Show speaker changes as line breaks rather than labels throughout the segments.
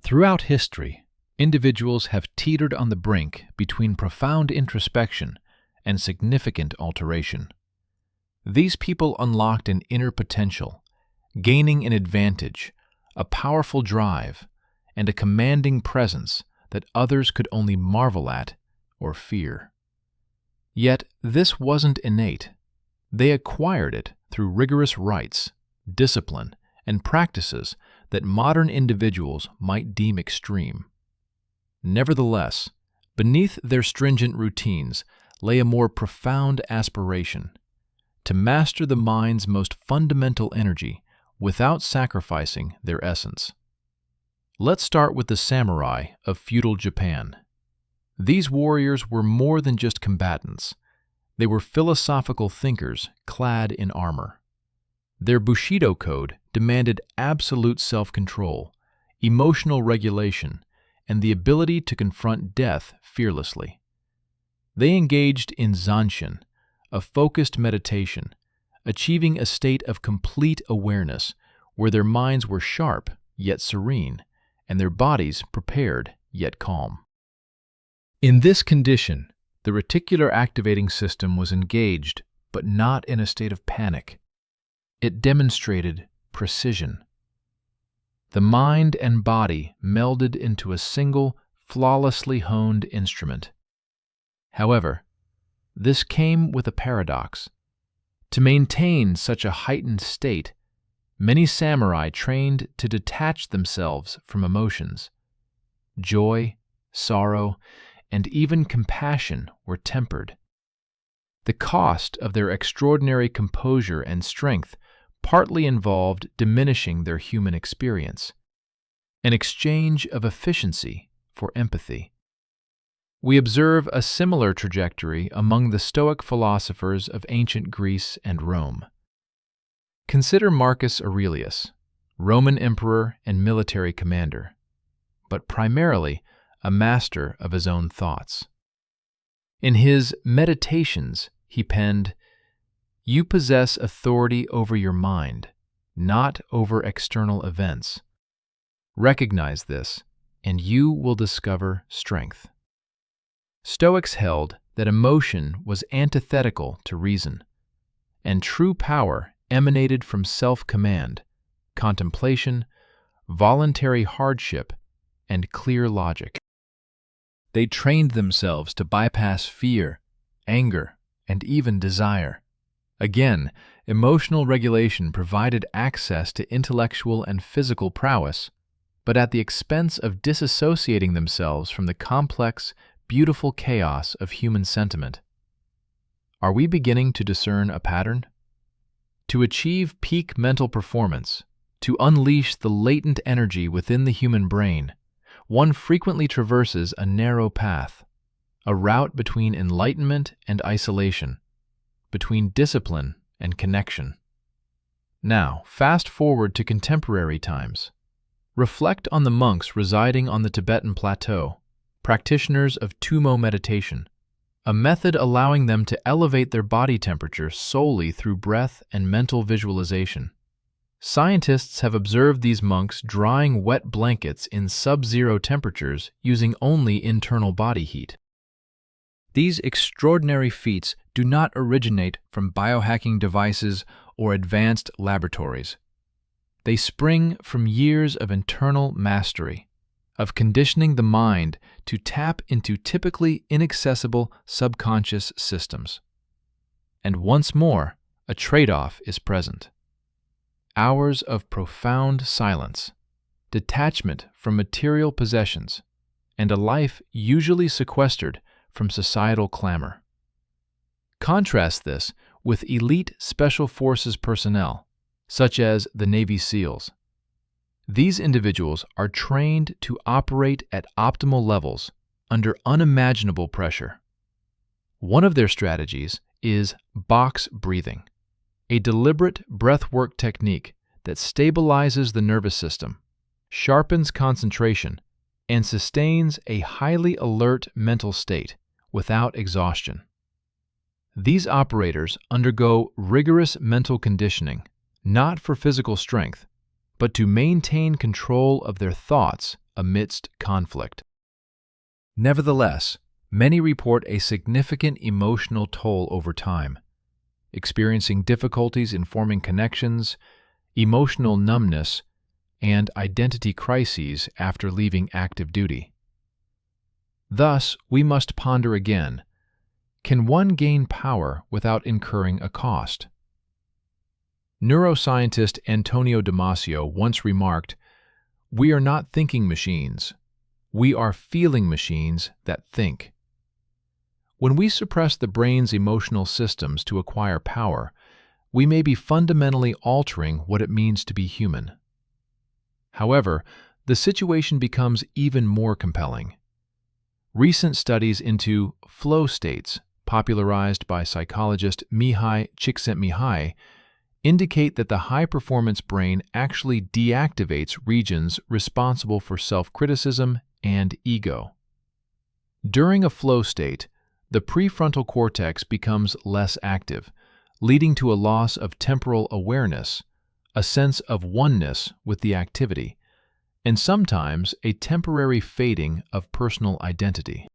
Throughout history, individuals have teetered on the brink between profound introspection and significant alteration. These people unlocked an inner potential, gaining an advantage, a powerful drive, and a commanding presence that others could only marvel at or fear. Yet this wasn't innate. They acquired it through rigorous rites, discipline, and practices that modern individuals might deem extreme. Nevertheless, beneath their stringent routines lay a more profound aspiration: to master the mind's most fundamental energy without sacrificing their essence. Let's start with the samurai of feudal Japan. These warriors were more than just combatants. They were philosophical thinkers clad in armor. Their Bushido code demanded absolute self-control, emotional regulation, and the ability to confront death fearlessly. They engaged in zanshin, a focused meditation, achieving a state of complete awareness where their minds were sharp yet serene, and their bodies prepared yet calm. In this condition, the reticular activating system was engaged, but not in a state of panic. It demonstrated precision. The mind and body melded into a single, flawlessly honed instrument. However, this came with a paradox. To maintain such a heightened state, many samurai trained to detach themselves from emotions. Joy, sorrow, and even compassion were tempered. The cost of their extraordinary composure and strength partly involved diminishing their human experience, an exchange of efficiency for empathy. We observe a similar trajectory among the Stoic philosophers of ancient Greece and Rome. Consider Marcus Aurelius, Roman emperor and military commander, but primarily a master of his own thoughts. In his Meditations, he penned, "You possess authority over your mind, not over external events. Recognize this, and you will discover strength." Stoics held that emotion was antithetical to reason, and true power emanated from self-command, contemplation, voluntary hardship, and clear logic. They trained themselves to bypass fear, anger, and even desire. Again, emotional regulation provided access to intellectual and physical prowess, but at the expense of disassociating themselves from the complex, beautiful chaos of human sentiment. Are we beginning to discern a pattern? To achieve peak mental performance, to unleash the latent energy within the human brain, one frequently traverses a narrow path, a route between enlightenment and isolation, between discipline and connection. Now, fast forward to contemporary times. Reflect on the monks residing on the Tibetan plateau, practitioners of Tummo meditation, a method allowing them to elevate their body temperature solely through breath and mental visualization. Scientists have observed these monks drying wet blankets in sub-zero temperatures using only internal body heat. These extraordinary feats do not originate from biohacking devices or advanced laboratories. They spring from years of internal mastery, of conditioning the mind to tap into typically inaccessible subconscious systems. And once more, a trade-off is present. Hours of profound silence, detachment from material possessions, and a life usually sequestered from societal clamor. Contrast this with elite Special Forces personnel, such as the Navy SEALs. These individuals are trained to operate at optimal levels under unimaginable pressure. One of their strategies is box breathing, a deliberate breathwork technique that stabilizes the nervous system, sharpens concentration, and sustains a highly alert mental state without exhaustion. These operators undergo rigorous mental conditioning, not for physical strength, but to maintain control of their thoughts amidst conflict. Nevertheless, many report a significant emotional toll over time, experiencing difficulties in forming connections, emotional numbness, and identity crises after leaving active duty. Thus, we must ponder again, can one gain power without incurring a cost? Neuroscientist Antonio Damasio once remarked, "We are not thinking machines. We are feeling machines that think." When we suppress the brain's emotional systems to acquire power, we may be fundamentally altering what it means to be human. However, the situation becomes even more compelling. Recent studies into flow states, popularized by psychologist Mihai Csikszentmihalyi, indicate that the high-performance brain actually deactivates regions responsible for self-criticism and ego. During a flow state, the prefrontal cortex becomes less active, leading to a loss of temporal awareness, a sense of oneness with the activity, and sometimes a temporary fading of personal identity.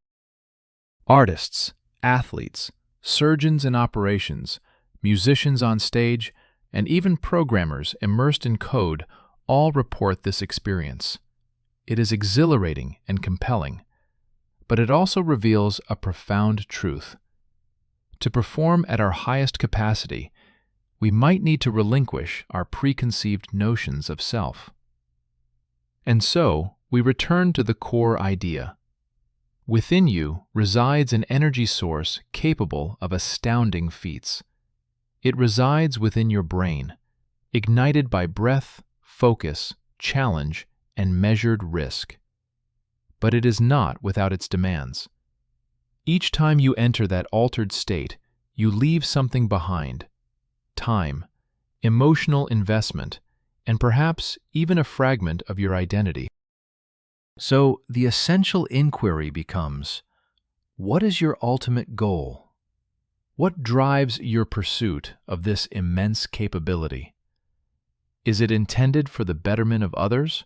Artists, athletes, surgeons in operations, musicians on stage, and even programmers immersed in code all report this experience. It is exhilarating and compelling, but it also reveals a profound truth. To perform at our highest capacity, we might need to relinquish our preconceived notions of self. And so, we return to the core idea. Within you resides an energy source capable of astounding feats. It resides within your brain, ignited by breath, focus, challenge, and measured risk. But it is not without its demands. Each time you enter that altered state, you leave something behind: time, emotional investment, and perhaps even a fragment of your identity. So the essential inquiry becomes, what is your ultimate goal? What drives your pursuit of this immense capability? Is it intended for the betterment of others?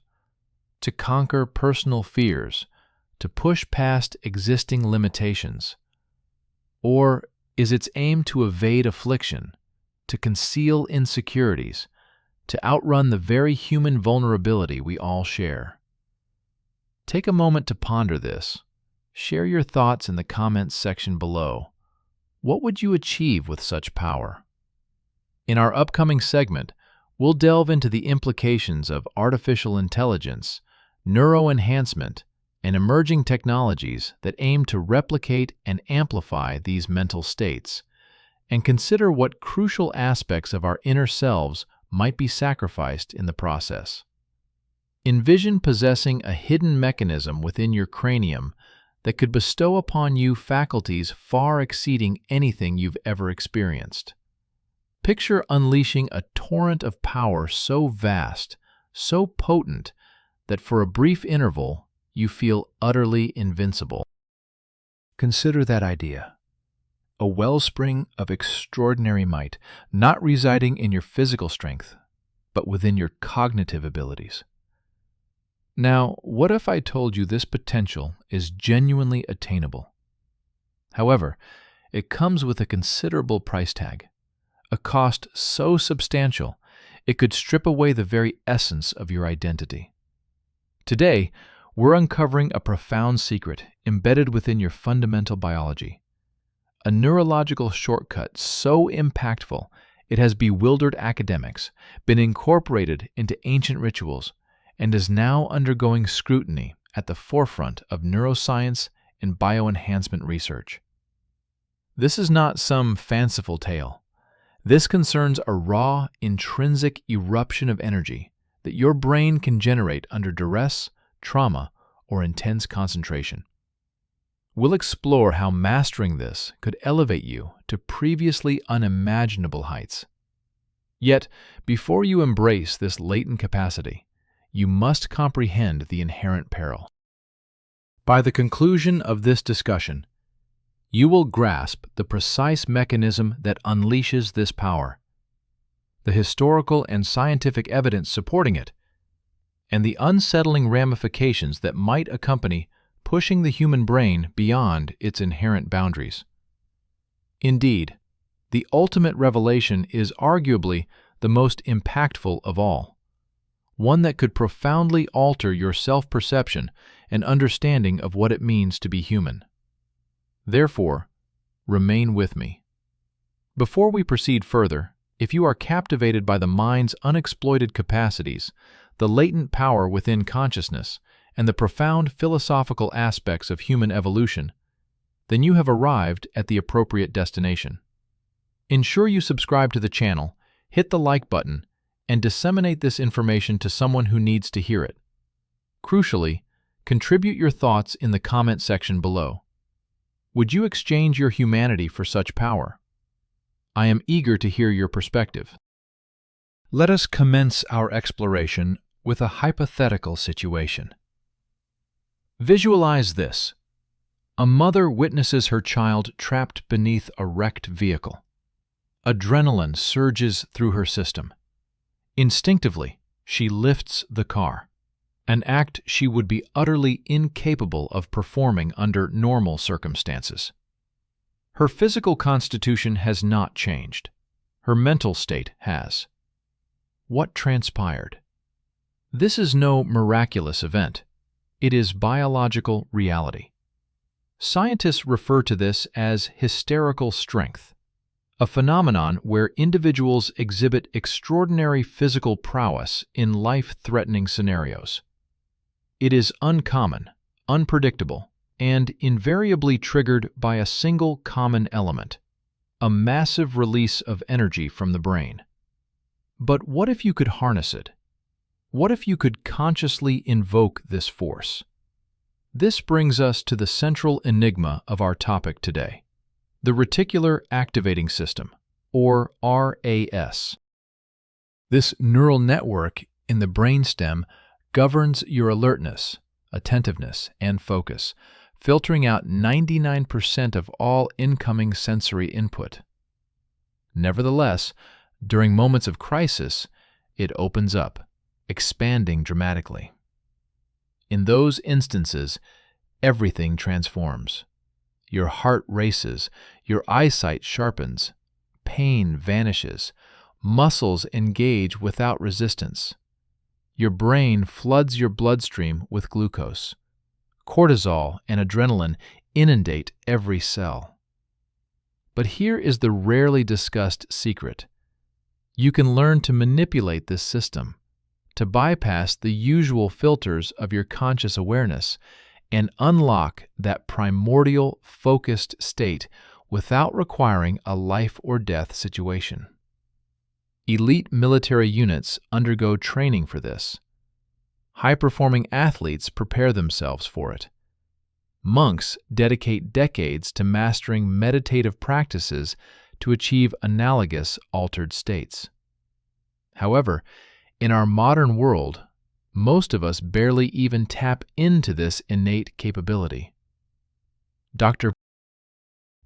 To conquer personal fears? To push past existing limitations? Or is its aim to evade affliction, to conceal insecurities, to outrun the very human vulnerability we all share? Take a moment to ponder this. Share your thoughts in the comments section below. What would you achieve with such power? In our upcoming segment, we'll delve into the implications of artificial intelligence, neuroenhancement, and emerging technologies that aim to replicate and amplify these mental states, and consider what crucial aspects of our inner selves might be sacrificed in the process. Envision possessing a hidden mechanism within your cranium that could bestow upon you faculties far exceeding anything you've ever experienced. Picture unleashing a torrent of power so vast, so potent, that for a brief interval you feel utterly invincible. Consider that idea. A wellspring of extraordinary might, not residing in your physical strength, but within your cognitive abilities. Now, what if I told you this potential is genuinely attainable? However, it comes with a considerable price tag, a cost so substantial it could strip away the very essence of your identity. Today, we're uncovering a profound secret embedded within your fundamental biology, a neurological shortcut so impactful it has bewildered academics, been incorporated into ancient rituals, and is now undergoing scrutiny at the forefront of neuroscience and bioenhancement research. This is not some fanciful tale. This concerns a raw, intrinsic eruption of energy that your brain can generate under duress, trauma, or intense concentration. We'll explore how mastering this could elevate you to previously unimaginable heights. Yet, before you embrace this latent capacity, you must comprehend the inherent peril. By the conclusion of this discussion, you will grasp the precise mechanism that unleashes this power, the historical and scientific evidence supporting it, and the unsettling ramifications that might accompany pushing the human brain beyond its inherent boundaries. Indeed, the ultimate revelation is arguably the most impactful of all, one that could profoundly alter your self-perception and understanding of what it means to be human. Therefore, remain with me. Before we proceed further, if you are captivated by the mind's unexploited capacities, the latent power within consciousness, and the profound philosophical aspects of human evolution, then you have arrived at the appropriate destination. Ensure you subscribe to the channel, hit the like button, and disseminate this information to someone who needs to hear it. Crucially, contribute your thoughts in the comment section below. Would you exchange your humanity for such power? I am eager to hear your perspective. Let us commence our exploration with a hypothetical situation. Visualize this. A mother witnesses her child trapped beneath a wrecked vehicle. Adrenaline surges through her system. Instinctively, she lifts the car, an act she would be utterly incapable of performing under normal circumstances. Her physical constitution has not changed. Her mental state has. What transpired? This is no miraculous event. It is biological reality. Scientists refer to this as hysterical strength, a phenomenon where individuals exhibit extraordinary physical prowess in life-threatening scenarios. It is uncommon, unpredictable, and invariably triggered by a single common element, a massive release of energy from the brain. But what if you could harness it? What if you could consciously invoke this force? This brings us to the central enigma of our topic today, the reticular activating system, or RAS. This neural network in the brainstem governs your alertness, attentiveness, and focus, filtering out 99% of all incoming sensory input. Nevertheless, during moments of crisis, it opens up, expanding dramatically. In those instances, everything transforms. Your heart races, your eyesight sharpens, pain vanishes, muscles engage without resistance. Your brain floods your bloodstream with glucose. Cortisol and adrenaline inundate every cell. But here is the rarely discussed secret. You can learn to manipulate this system, to bypass the usual filters of your conscious awareness and unlock that primordial, focused state without requiring a life-or-death situation. Elite military units undergo training for this. High-performing athletes prepare themselves for it. Monks dedicate decades to mastering meditative practices to achieve analogous altered states. However, in our modern world, most of us barely even tap into this innate capability. Dr.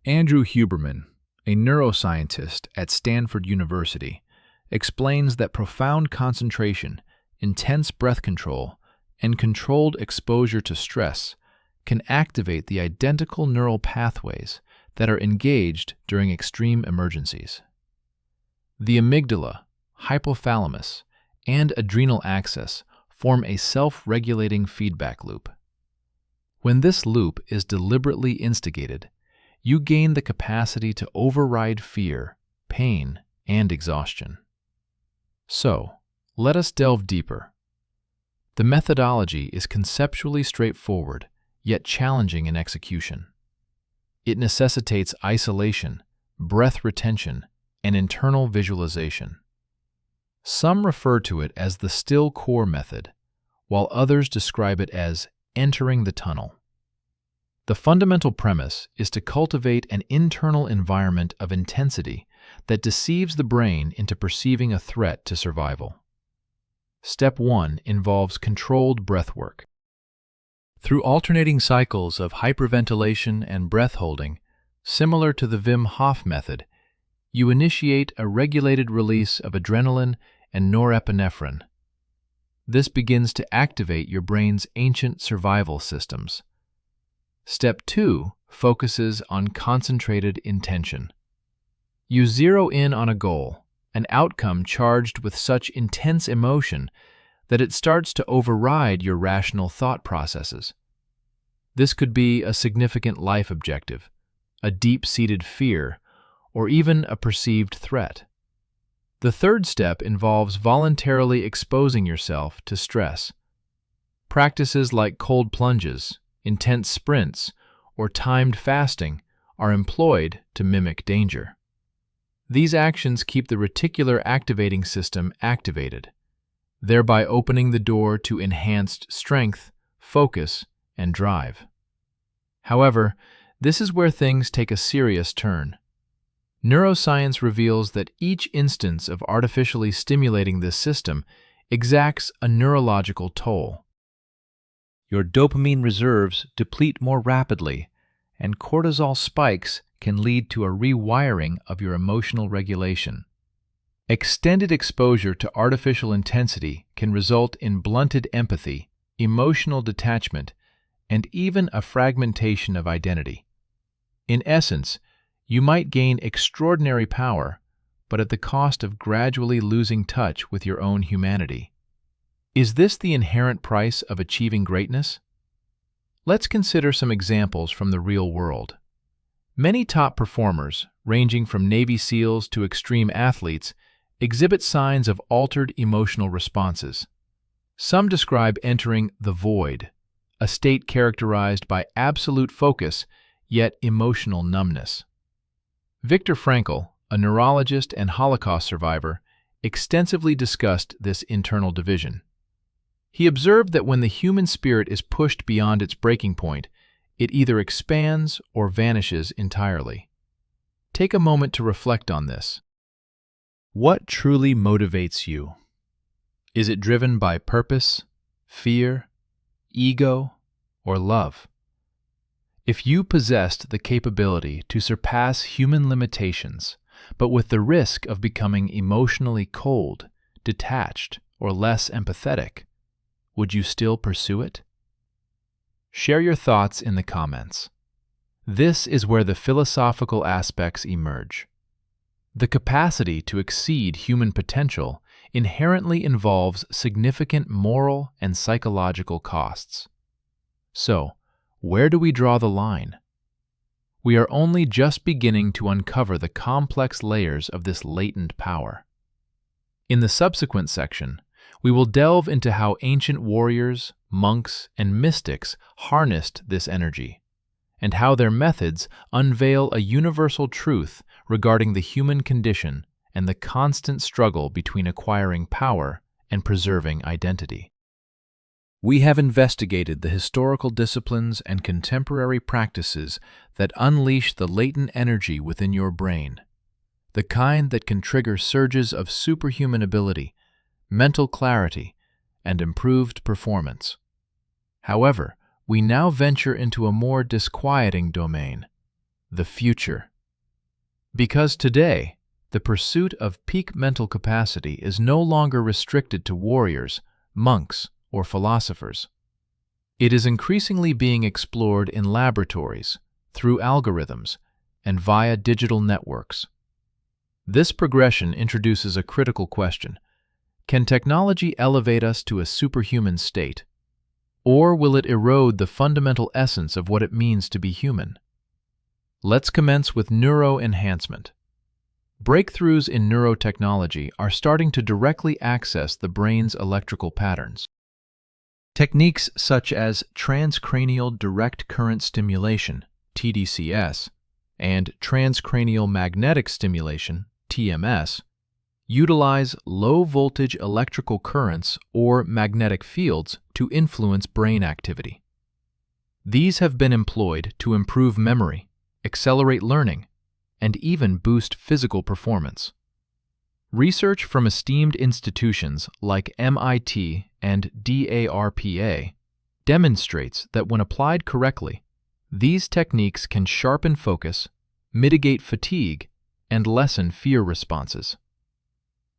Andrew Huberman, a neuroscientist at Stanford University, explains that profound concentration, intense breath control, and controlled exposure to stress can activate the identical neural pathways that are engaged during extreme emergencies. The amygdala, hypothalamus, and adrenal axis form a self-regulating feedback loop. When this loop is deliberately instigated, you gain the capacity to override fear, pain, and exhaustion. So, let us delve deeper. The methodology is conceptually straightforward, yet challenging in execution. It necessitates isolation, breath retention, and internal visualization. Some refer to it as the still core method, while others describe it as entering the tunnel. The fundamental premise is to cultivate an internal environment of intensity that deceives the brain into perceiving a threat to survival. Step 1 involves controlled breathwork. Through alternating cycles of hyperventilation and breath holding, similar to the Wim Hof method, you initiate a regulated release of adrenaline and norepinephrine. this begins to activate your brain's ancient survival systems. Step 2 focuses on concentrated intention. You zero in on a goal, an outcome charged with such intense emotion that it starts to override your rational thought processes. This could be a significant life objective, a deep-seated fear, or even a perceived threat. The third step involves voluntarily exposing yourself to stress. Practices like cold plunges, intense sprints, or timed fasting are employed to mimic danger. These actions keep the reticular activating system activated, thereby opening the door to enhanced strength, focus, and drive. However, this is where things take a serious turn. Neuroscience reveals that each instance of artificially stimulating this system exacts a neurological toll. Your dopamine reserves deplete more rapidly, and cortisol spikes can lead to a rewiring of your emotional regulation. Extended exposure to artificial intensity can result in blunted empathy, emotional detachment, and even a fragmentation of identity. In essence, you might gain extraordinary power, but at the cost of gradually losing touch with your own humanity. Is this the inherent price of achieving greatness? Let's consider some examples from the real world. Many top performers, ranging from Navy SEALs to extreme athletes, exhibit signs of altered emotional responses. Some describe entering the void, a state characterized by absolute focus, yet emotional numbness. Viktor Frankl, a neurologist and Holocaust survivor, extensively discussed this internal division. He observed that when the human spirit is pushed beyond its breaking point, it either expands or vanishes entirely. Take a moment to reflect on this. What truly motivates you? Is it driven by purpose, fear, ego, or love? If you possessed the capability to surpass human limitations, but with the risk of becoming emotionally cold, detached, or less empathetic, would you still pursue it? Share your thoughts in the comments. This is where the philosophical aspects emerge. The capacity to exceed human potential inherently involves significant moral and psychological costs. So, where do we draw the line? We are only just beginning to uncover the complex layers of this latent power. In the subsequent section, we will delve into how ancient warriors, monks, and mystics harnessed this energy, and how their methods unveil a universal truth regarding the human condition and the constant struggle between acquiring power and preserving identity. We have investigated the historical disciplines and contemporary practices that unleash the latent energy within your brain, the kind that can trigger surges of superhuman ability, mental clarity, and improved performance. However, we now venture into a more disquieting domain, the future. Because today, the pursuit of peak mental capacity is no longer restricted to warriors, monks, or philosophers. It is increasingly being explored in laboratories, through algorithms, and via digital networks. This progression introduces a critical question. Can technology elevate us to a superhuman state? Or will it erode the fundamental essence of what it means to be human? Let's commence with neuroenhancement. Breakthroughs in neurotechnology are starting to directly access the brain's electrical patterns. Techniques such as transcranial direct current stimulation, TDCS, and transcranial magnetic stimulation, TMS, utilize low-voltage electrical currents or magnetic fields to influence brain activity. These have been employed to improve memory, accelerate learning, and even boost physical performance. Research from esteemed institutions like MIT and DARPA demonstrates that when applied correctly, these techniques can sharpen focus, mitigate fatigue, and lessen fear responses.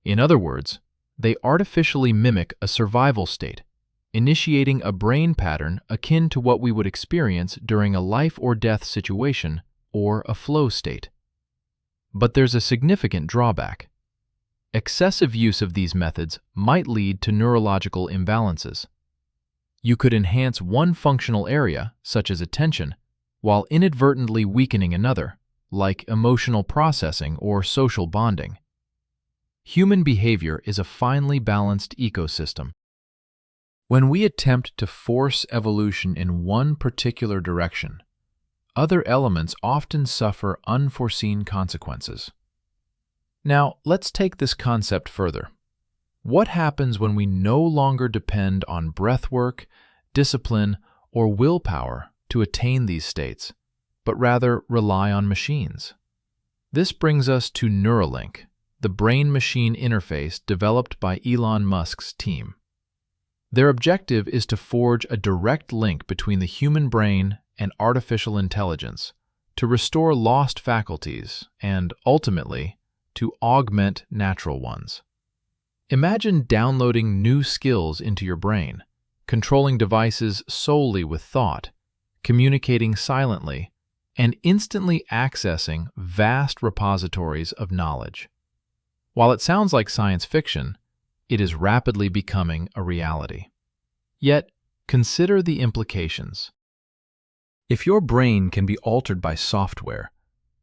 In other words, they artificially mimic a survival state, initiating a brain pattern akin to what we would experience during a life-or-death situation or a flow state. But there's a significant drawback. Excessive use of these methods might lead to neurological imbalances. You could enhance one functional area, such as attention, while inadvertently weakening another, like emotional processing or social bonding. Human behavior is a finely balanced ecosystem. When we attempt to force evolution in one particular direction, other elements often suffer unforeseen consequences. Now, let's take this concept further. What happens when we no longer depend on breathwork, discipline, or willpower to attain these states, but rather rely on machines? This brings us to Neuralink, the brain-machine interface developed by Elon Musk's team. Their objective is to forge a direct link between the human brain and artificial intelligence to restore lost faculties and, ultimately, to augment natural ones. Imagine downloading new skills into your brain, controlling devices solely with thought, communicating silently, and instantly accessing vast repositories of knowledge. While it sounds like science fiction, it is rapidly becoming a reality. Yet, consider the implications. If your brain can be altered by software,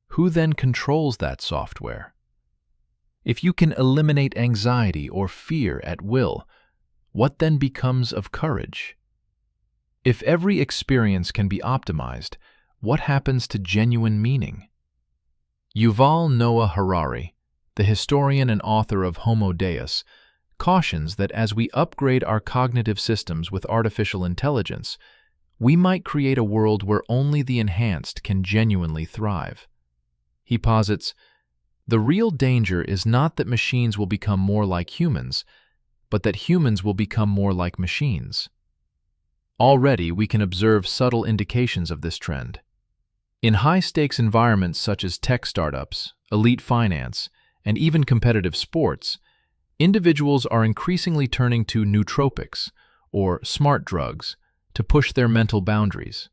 who then controls that software? If you can eliminate anxiety or fear at will, what then becomes of courage? If every experience can be optimized, what happens to genuine meaning? Yuval Noah Harari, the historian and author of Homo Deus, cautions that as we upgrade our cognitive systems with artificial intelligence, we might create a world where only the enhanced can genuinely thrive. He posits, "The real danger is not that machines will become more like humans, but that humans will become more like machines." Already, we can observe subtle indications of this trend. In high-stakes environments such as tech startups, elite finance, and even competitive sports, individuals are increasingly turning to nootropics, or smart drugs, to push their mental boundaries.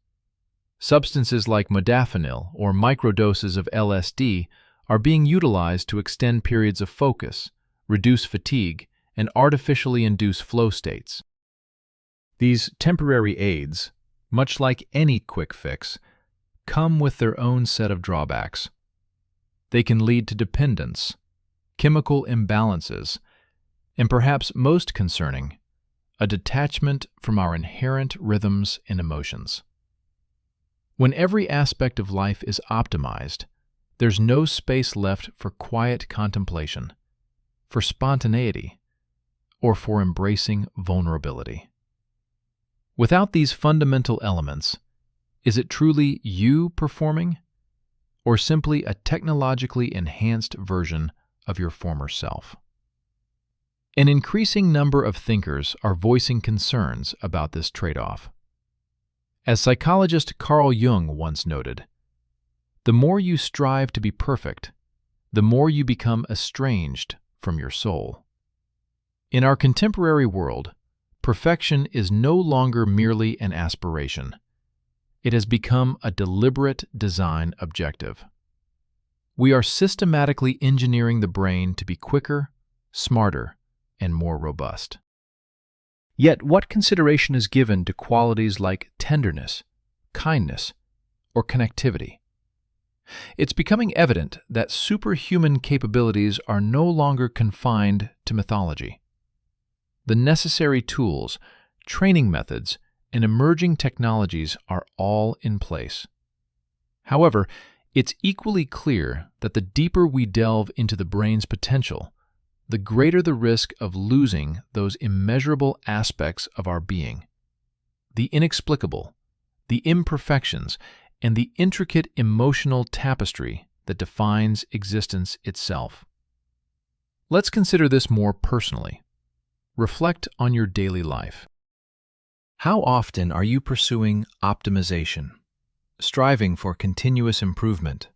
Substances like modafinil or microdoses of LSD are being utilized to extend periods of focus, reduce fatigue, and artificially induce flow states. These temporary aids, much like any quick fix, come with their own set of drawbacks. They can lead to dependence, chemical imbalances, and perhaps most concerning, a detachment from our inherent rhythms and emotions. When every aspect of life is optimized, there's no space left for quiet contemplation, for spontaneity, or for embracing vulnerability. Without these fundamental elements, is it truly you performing, or simply a technologically enhanced version of your former self? An increasing number of thinkers are voicing concerns about this trade-off. As psychologist Carl Jung once noted, "The more you strive to be perfect, the more you become estranged from your soul." In our contemporary world, perfection is no longer merely an aspiration. It has become a deliberate design objective. We are systematically engineering the brain to be quicker, smarter, and more robust. Yet, what consideration is given to qualities like tenderness, kindness, or connectivity? It's becoming evident that superhuman capabilities are no longer confined to mythology. The necessary tools, training methods, and emerging technologies are all in place. However, it's equally clear that the deeper we delve into the brain's potential, the greater the risk of losing those immeasurable aspects of our being, the inexplicable, the imperfections, and the intricate emotional tapestry that defines existence itself. Let's consider this more personally. Reflect on your daily life. How often are you pursuing optimization, striving for continuous improvement?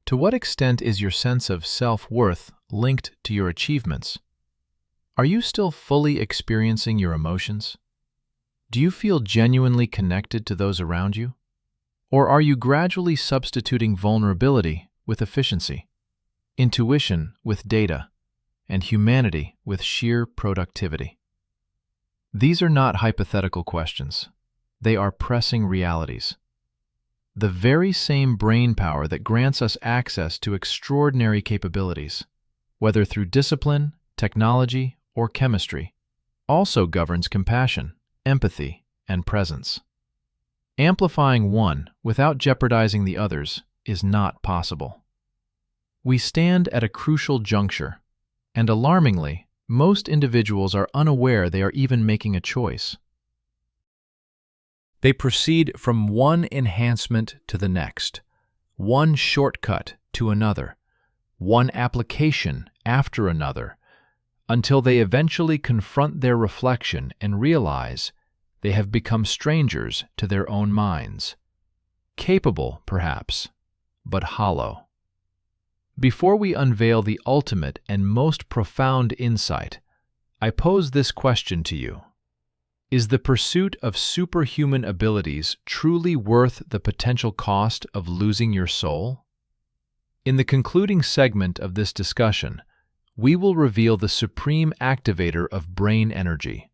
To what extent is your sense of self-worth linked to your achievements? Are you still fully experiencing your emotions? Do you feel genuinely connected to those around you? Or are you gradually substituting vulnerability with efficiency, intuition with data, and humanity with sheer productivity? These are not hypothetical questions. They are pressing realities. The very same brain power that grants us access to extraordinary capabilities, whether through discipline, technology, or chemistry, also governs compassion, empathy, and presence. Amplifying one without jeopardizing the others is not possible. We stand at a crucial juncture, and alarmingly, most individuals are unaware they are even making a choice. They proceed from one enhancement to the next, one shortcut to another, one application after another, until they eventually confront their reflection and realize they have become strangers to their own minds. Capable, perhaps, but hollow. Before we unveil the ultimate and most profound insight, I pose this question to you. Is the pursuit of superhuman abilities truly worth the potential cost of losing your soul? In the concluding segment of this discussion, we will reveal the supreme activator of brain energy,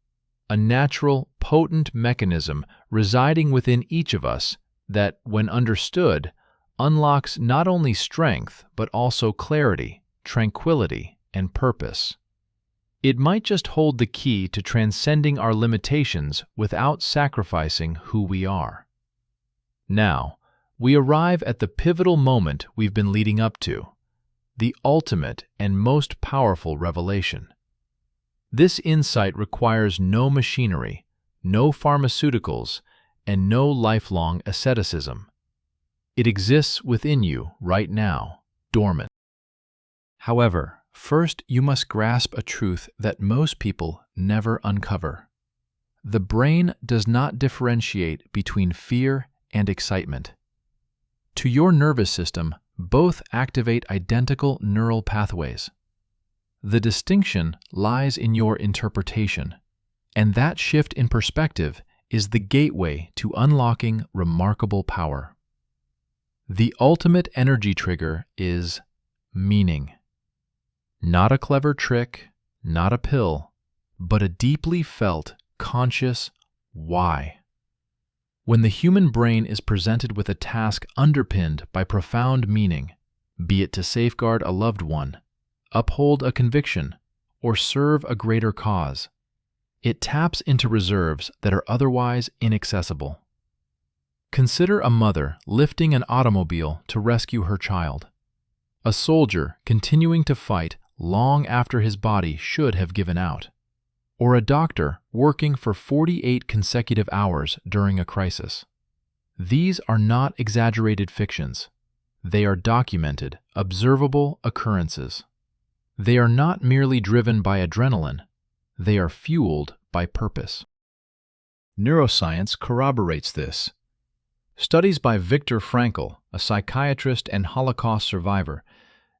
a natural, potent mechanism residing within each of us that, when understood, unlocks not only strength but also clarity, tranquility, and purpose. It might just hold the key to transcending our limitations without sacrificing who we are. Now, we arrive at the pivotal moment we've been leading up to, the ultimate and most powerful revelation. This insight requires no machinery, no pharmaceuticals, and no lifelong asceticism. It exists within you right now, dormant. However, first you must grasp a truth that most people never uncover. The brain does not differentiate between fear and excitement. To your nervous system, both activate identical neural pathways. The distinction lies in your interpretation, and that shift in perspective is the gateway to unlocking remarkable power. The ultimate energy trigger is meaning. Not a clever trick, not a pill, but a deeply felt, conscious why. When the human brain is presented with a task underpinned by profound meaning, be it to safeguard a loved one, uphold a conviction, or serve a greater cause, it taps into reserves that are otherwise inaccessible. Consider a mother lifting an automobile to rescue her child, a soldier continuing to fight long after his body should have given out, or a doctor working for 48 consecutive hours during a crisis. These are not exaggerated fictions. They are documented, observable occurrences. They are not merely driven by adrenaline. They are fueled by purpose. Neuroscience corroborates this. Studies by Viktor Frankl, a psychiatrist and Holocaust survivor,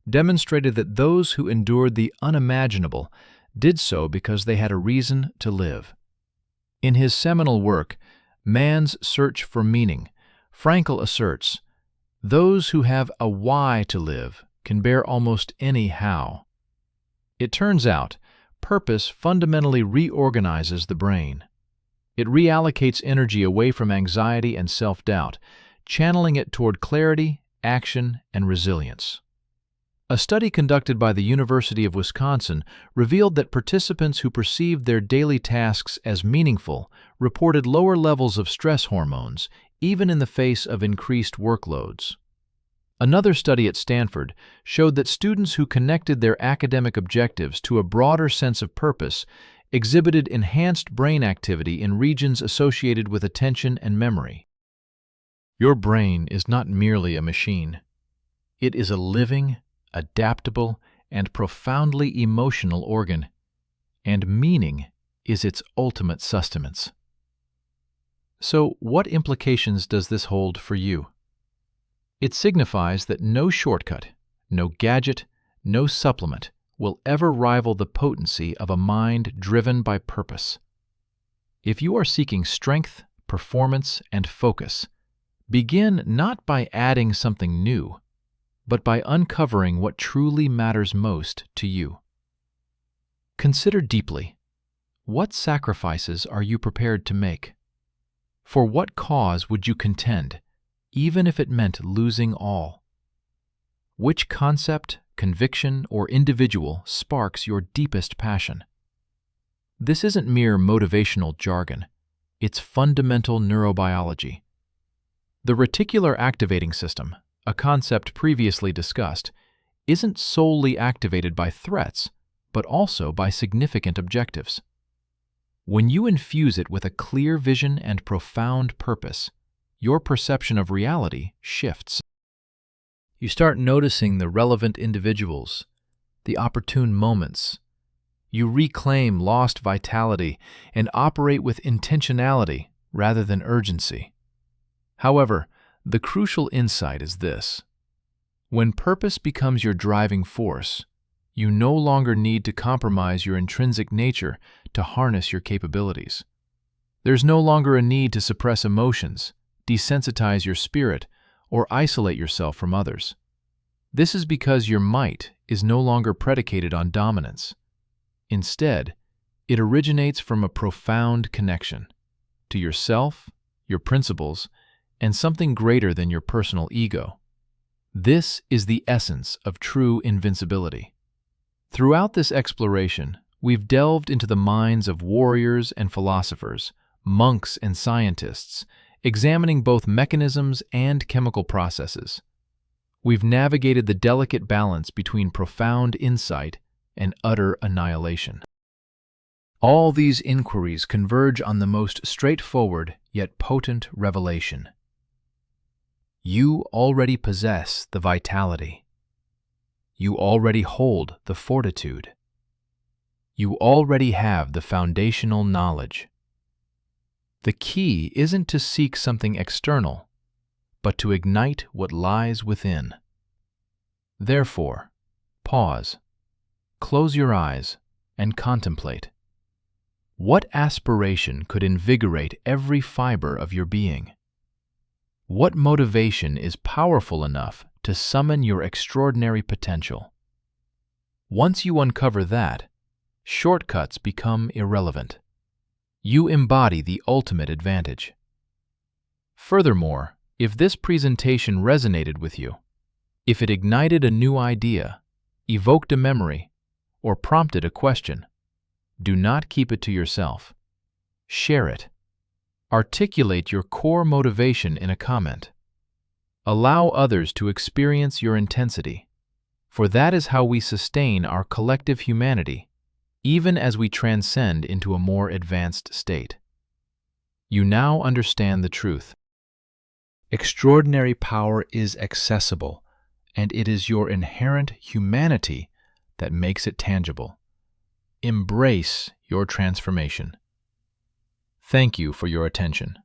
demonstrated that those who endured the unimaginable did so because they had a reason to live. In his seminal work, Man's Search for Meaning, Frankl asserts, "Those who have a why to live can bear almost any how." It turns out, purpose fundamentally reorganizes the brain. It reallocates energy away from anxiety and self-doubt, channeling it toward clarity, action, and resilience. A study conducted by the University of Wisconsin revealed that participants who perceived their daily tasks as meaningful reported lower levels of stress hormones, even in the face of increased workloads. Another study at Stanford showed that students who connected their academic objectives to a broader sense of purpose exhibited enhanced brain activity in regions associated with attention and memory. Your brain is not merely a machine. It is a living, adaptable, and profoundly emotional organ, and meaning is its ultimate sustenance. So, what implications does this hold for you? It signifies that no shortcut, no gadget, no supplement will ever rival the potency of a mind driven by purpose. If you are seeking strength, performance, and focus, begin not by adding something new, but by uncovering what truly matters most to you. Consider deeply, what sacrifices are you prepared to make? For what cause would you contend, even if it meant losing all? Which concept, conviction, or individual sparks your deepest passion? This isn't mere motivational jargon, it's fundamental neurobiology. The reticular activating system, a concept previously discussed, isn't solely activated by threats, but also by significant objectives. When you infuse it with a clear vision and profound purpose, your perception of reality shifts. You start noticing the relevant individuals, the opportune moments. You reclaim lost vitality and operate with intentionality rather than urgency. However, the crucial insight is this: when purpose becomes your driving force, you no longer need to compromise your intrinsic nature to harness your capabilities. There's no longer a need to suppress emotions, desensitize your spirit, or isolate yourself from others. This is because your might is no longer predicated on dominance. Instead, it originates from a profound connection to yourself, your principles, and something greater than your personal ego. This is the essence of true invincibility. Throughout this exploration, we've delved into the minds of warriors and philosophers, monks and scientists, examining both mechanisms and chemical processes. We've navigated the delicate balance between profound insight and utter annihilation. All these inquiries converge on the most straightforward yet potent revelation. You already possess the vitality. You already hold the fortitude. You already have the foundational knowledge. The key isn't to seek something external, but to ignite what lies within. Therefore, pause, close your eyes, and contemplate. What aspiration could invigorate every fiber of your being? What motivation is powerful enough to summon your extraordinary potential? Once you uncover that, shortcuts become irrelevant. You embody the ultimate advantage. Furthermore, if this presentation resonated with you, if it ignited a new idea, evoked a memory, or prompted a question, do not keep it to yourself. Share it. Articulate your core motivation in a comment. Allow others to experience your intensity, for that is how we sustain our collective humanity, even as we transcend into a more advanced state. You now understand the truth. Extraordinary power is accessible, and it is your inherent humanity that makes it tangible. Embrace your transformation. Thank you for your attention.